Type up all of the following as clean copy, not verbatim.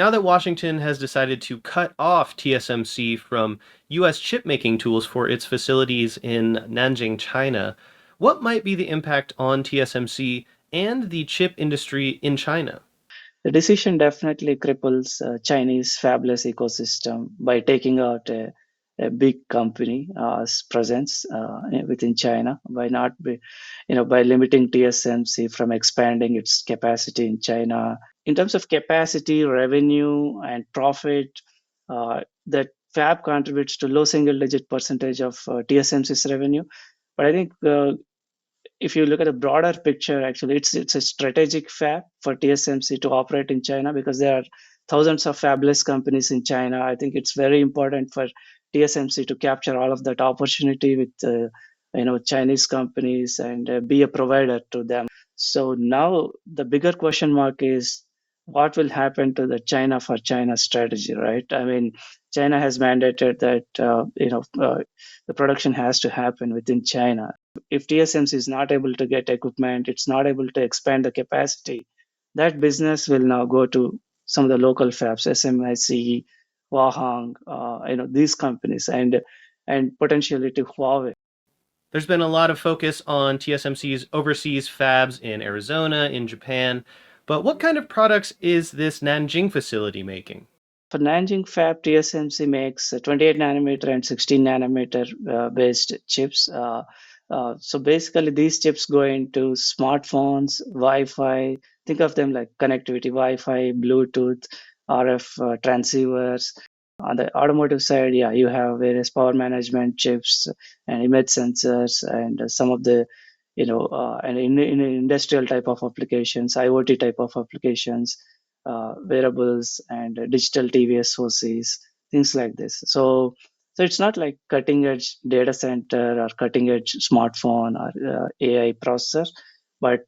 Now that Washington has decided to cut off TSMC from US chip making tools for its facilities in Nanjing, China, what might be the impact on TSMC and the chip industry in China? The decision definitely cripples Chinese fabless ecosystem by taking out a big company's presence within China by not be, by limiting TSMC from expanding its capacity in China. In terms of capacity, revenue, and profit, that fab contributes to low single-digit percentage of TSMC's revenue. But I think if you look at the broader picture, actually, it's a strategic fab for TSMC to operate in China because there are thousands of fabless companies in China. I think it's very important for TSMC to capture all of that opportunity with Chinese companies and be a provider to them. So now the bigger question mark is what will happen to the China for China strategy, right? I mean, China has mandated that the production has to happen within China. If TSMC is not able to get equipment, it's not able to expand the capacity, that business will now go to some of the local fabs, SMIC, Hua Hong, these companies, and potentially to Huawei. There's been a lot of focus on TSMC's overseas fabs in Arizona, in Japan, but what kind of products is this Nanjing facility making? For Nanjing fab, TSMC makes 28 nanometer and 16 nanometer based chips. So basically, these chips go into smartphones, Wi-Fi. Think of them like connectivity, Wi-Fi, Bluetooth, RF transceivers. On the automotive side, yeah, you have various power management chips and image sensors, and some of the, and in industrial type of applications, IoT type of applications, wearables, and digital TV SoCs, things like this. So it's not like cutting edge data center or cutting edge smartphone or AI processor, but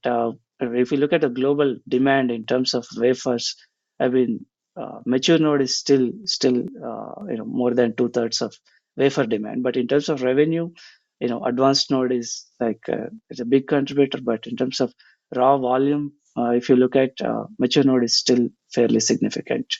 if you look at the global demand in terms of wafers, I mean, mature node is still more than two-thirds of wafer demand. But in terms of revenue, advanced node is like it's a big contributor. But in terms of raw volume, if you look at mature node is still fairly significant.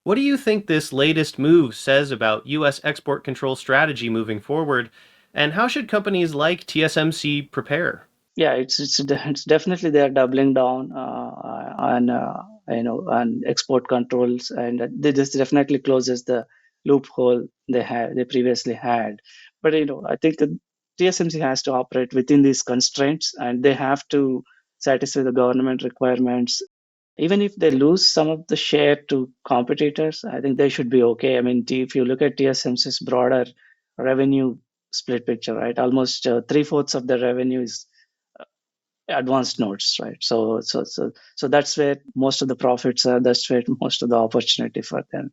What do you think this latest move says about US export control strategy moving forward, and how should companies like TSMC prepare? Yeah, it's definitely they are doubling down on on export controls, and this definitely closes the loophole they previously had. But I think TSMC has to operate within these constraints, and they have to satisfy the government requirements. Even if they lose some of the share to competitors, I think they should be okay. I mean, if you look at TSMC's broader revenue split picture, right, almost three-fourths of the revenue is advanced nodes, right? So that's where most of the profits are. That's where most of the opportunity for them.